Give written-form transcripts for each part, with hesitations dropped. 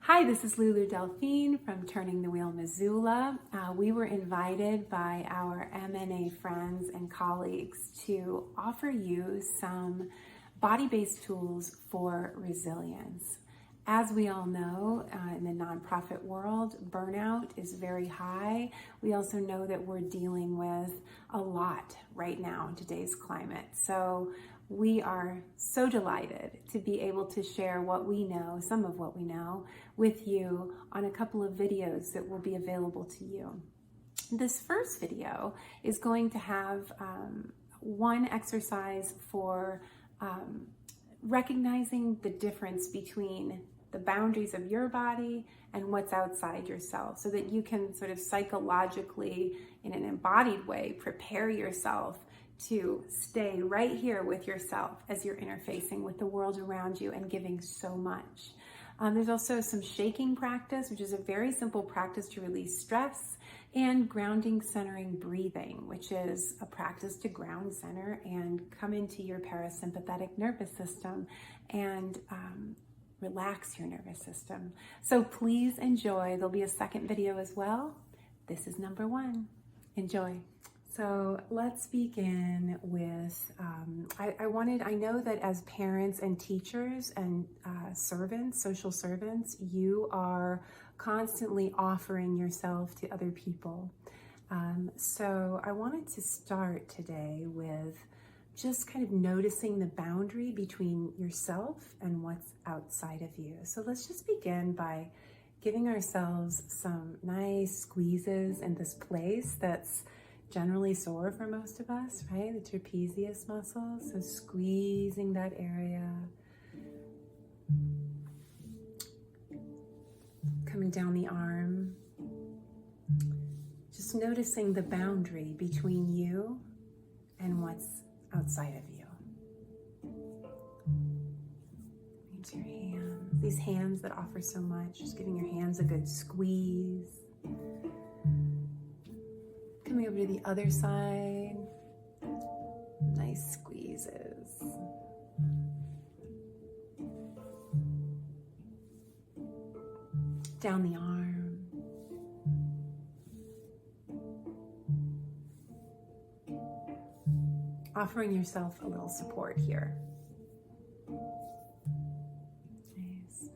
Hi, this is Lulu Delphine from Turning the Wheel Missoula. We were invited by our MNA friends and colleagues to offer you some body-based tools for resilience. As we all know, in the nonprofit world, burnout is very high. We also know that we're dealing with a lot right now in today's climate. So we are so delighted to be able to share what we know, some of what we know, with you on a couple of videos that will be available to you. This first video is going to have one exercise for recognizing the difference between the boundaries of your body and what's outside yourself, so that you can sort of psychologically, in an embodied way, prepare yourself to stay right here with yourself as you're interfacing with the world around you and giving so much. There's also some shaking practice, which is a very simple practice to release stress, and grounding, centering, breathing, which is a practice to ground, center, and come into your parasympathetic nervous system and relax your nervous system. So please enjoy. There'll be a second video as well. This is number one. Enjoy. So let's begin with, I know that as parents and teachers and servants, social servants, you are constantly offering yourself to other people. So I wanted to start today with just kind of noticing the boundary between yourself and what's outside of you. So let's just begin by giving ourselves some nice squeezes in this place that's generally sore for most of us, right? The trapezius muscle. So squeezing that area. Coming down the arm. Just noticing the boundary between you and what's outside of you. Into your hands. These hands that offer so much. Just giving your hands a good squeeze. Coming over to the other side. Nice squeezes. Down the arm. Offering yourself a little support here. Nice.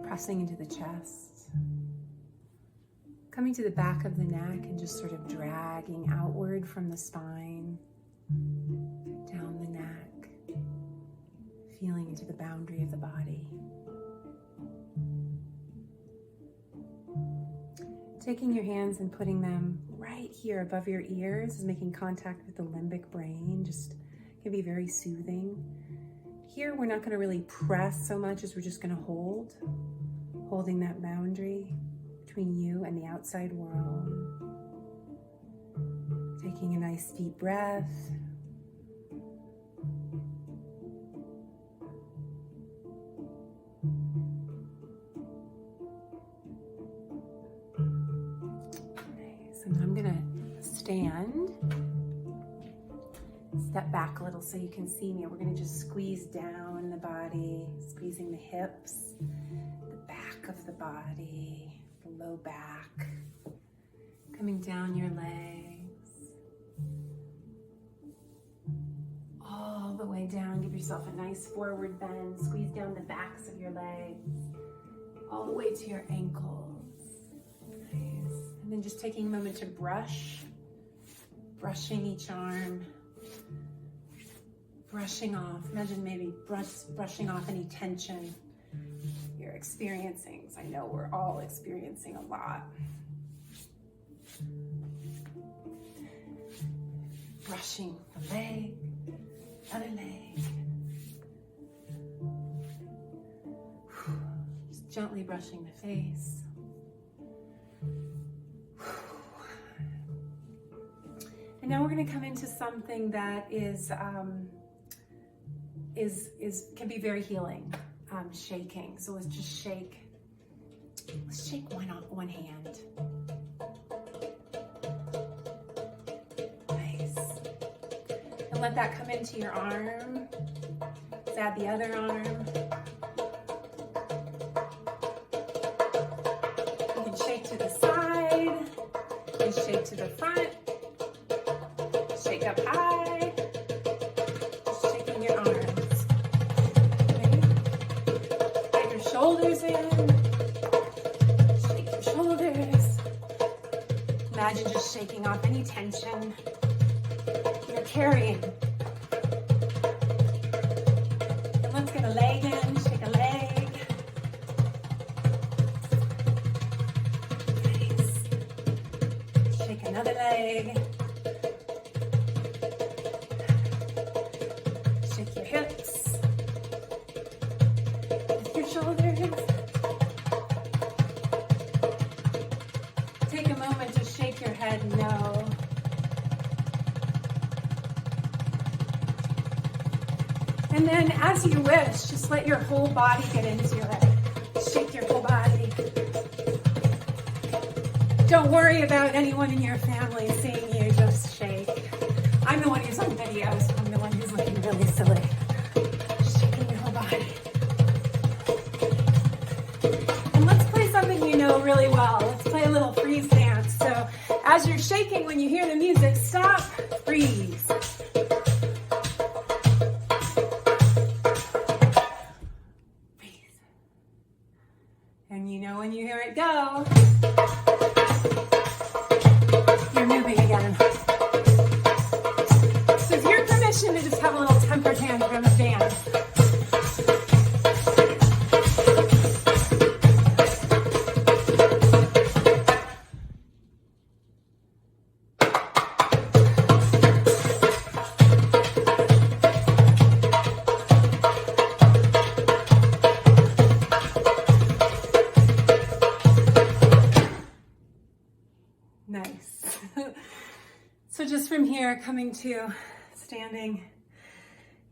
Pressing into the chest. Coming to the back of the neck and just sort of dragging outward from the spine, down the neck, feeling into the boundary of the body. Taking your hands and putting them right here above your ears is making contact with the limbic brain. Just can be very soothing. Here we're not going to really press so much as we're just going to holding that boundary between you and the outside world. Taking a nice deep breath. Nice. And I'm gonna stand, step back a little so you can see me. We're gonna just squeeze down the body, squeezing the hips, the back of the body, low back, coming down your legs, all the way down. Give yourself a nice forward bend. Squeeze down the backs of your legs, all the way to your ankles. Nice. And then just taking a moment to brushing each arm, brushing off. Imagine maybe brushing off any tension you're experiencing. I know we're all experiencing a lot. Brushing the leg, other leg. Just gently brushing the face. And now we're going to come into something that can be very healing. Shaking. So let's just shake. Let's shake one hand. Nice. And let that come into your arm. Let's add the other arm. to the front. Shake up high. Shaking your arms. Okay. Let your shoulders in. Shake your shoulders. Imagine just shaking off any tension you're carrying. And let's get a leg in. Shake a leg. Nice. Shake another leg. Shake your hips. Lift your shoulders. Take a moment to shake your head no. And then as you wish, just let your whole body get into it. Shake your whole body. Don't worry about anyone in your family seeing you, just shake. I'm the one who's on video, so I'm the one who's looking really silly. Shaking your whole body. And let's play something you know really well. Let's play a little freeze dance. So as you're shaking, when you hear the music, stop, freeze. Freeze. And you know when you hear it go, you're moving again. So it's your permission to just have a little temper tantrum of dance. Nice. So just from here, coming to standing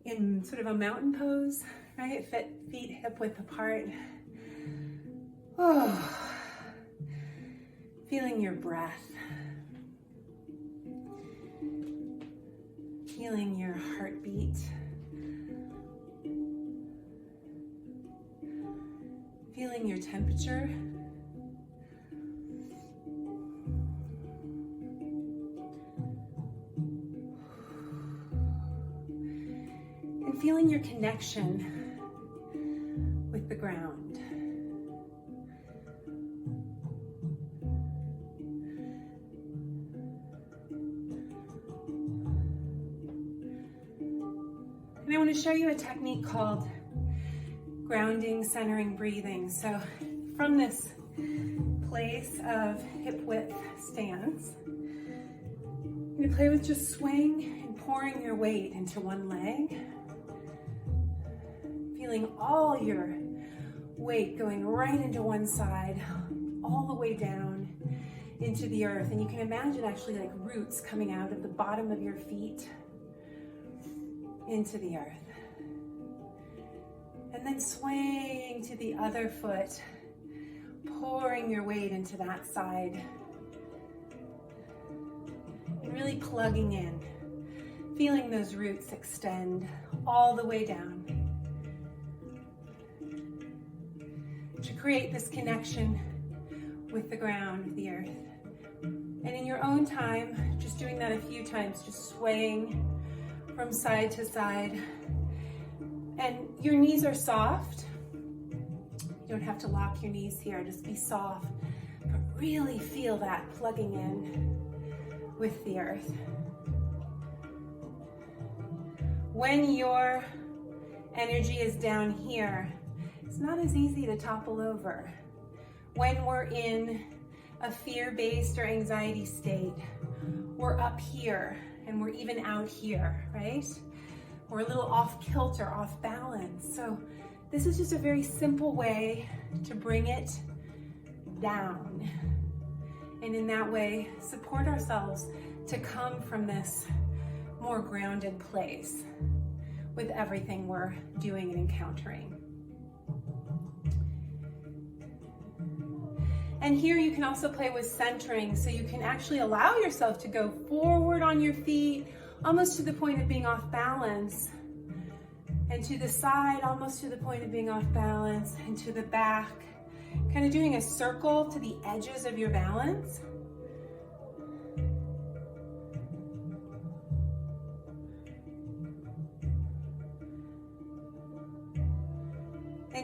in sort of a mountain pose, right? Feet hip width apart. Oh. Feeling your breath. Feeling your heartbeat. Feeling your temperature. Feeling your connection with the ground. And I want to show you a technique called grounding, centering, breathing. So from this place of hip width stance, you're going to play with just swing and pouring your weight into one leg. Feeling all your weight going right into one side, all the way down into the earth. And you can imagine actually like roots coming out of the bottom of your feet into the earth. And then swaying to the other foot, pouring your weight into that side. And really plugging in, feeling those roots extend all the way down. To create this connection with the ground, the earth. And in your own time, just doing that a few times, just swaying from side to side. And your knees are soft. You don't have to lock your knees here, just be soft. But really feel that plugging in with the earth. When your energy is down here, it's not as easy to topple over. When we're in a fear-based or anxiety state, we're up here and we're even out here, right? We're a little off kilter, off balance. So this is just a very simple way to bring it down. And in that way, support ourselves to come from this more grounded place with everything we're doing and encountering. And here you can also play with centering, so you can actually allow yourself to go forward on your feet, almost to the point of being off balance, and to the side, almost to the point of being off balance, and to the back, kind of doing a circle to the edges of your balance.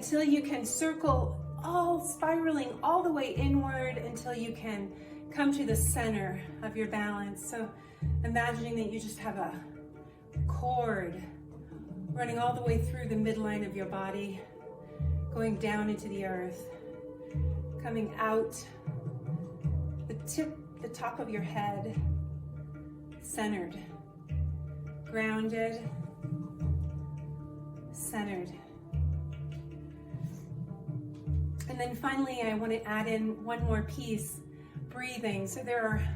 until you can circle, all spiraling all the way inward until you can come to the center of your balance. So imagining that you just have a cord running all the way through the midline of your body, going down into the earth, coming out the top of your head, centered, grounded, centered. And then finally, I want to add in one more piece, breathing. So there are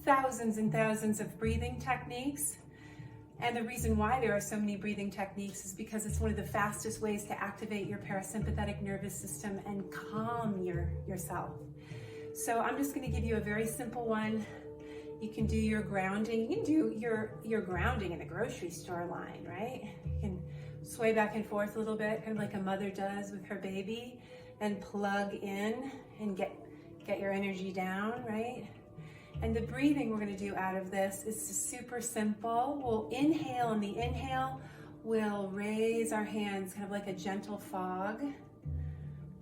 thousands and thousands of breathing techniques. And the reason why there are so many breathing techniques is because it's one of the fastest ways to activate your parasympathetic nervous system and calm yourself. So I'm just going to give you a very simple one. You can do your grounding. You can do your grounding in the grocery store line, right? You can sway back and forth a little bit, kind of like a mother does with her baby, and plug in and get your energy down, right? And the breathing we're going to do out of this is super simple. We'll inhale. On the inhale, we'll raise our hands kind of like a gentle fog,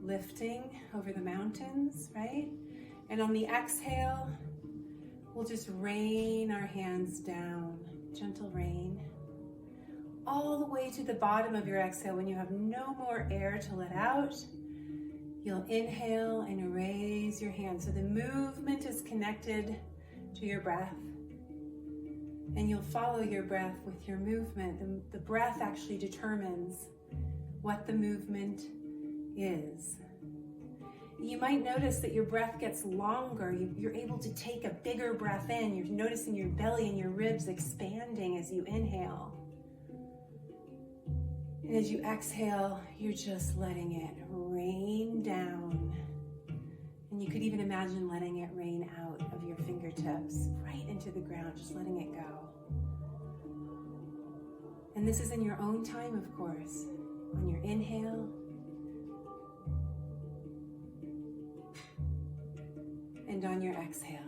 lifting over the mountains, right? And on the exhale, we'll just rain our hands down, gentle rain, all the way to the bottom of your exhale. When you have no more air to let out, you'll inhale and raise your hands. So the movement is connected to your breath, and you'll follow your breath with your movement. The breath actually determines what the movement is. You might notice that your breath gets longer. You're able to take a bigger breath in. You're noticing your belly and your ribs expanding as you inhale. And as you exhale, you're just letting it rain down. And you could even imagine letting it rain out of your fingertips right into the ground, just letting it go. And this is in your own time, of course. On your inhale and on your exhale.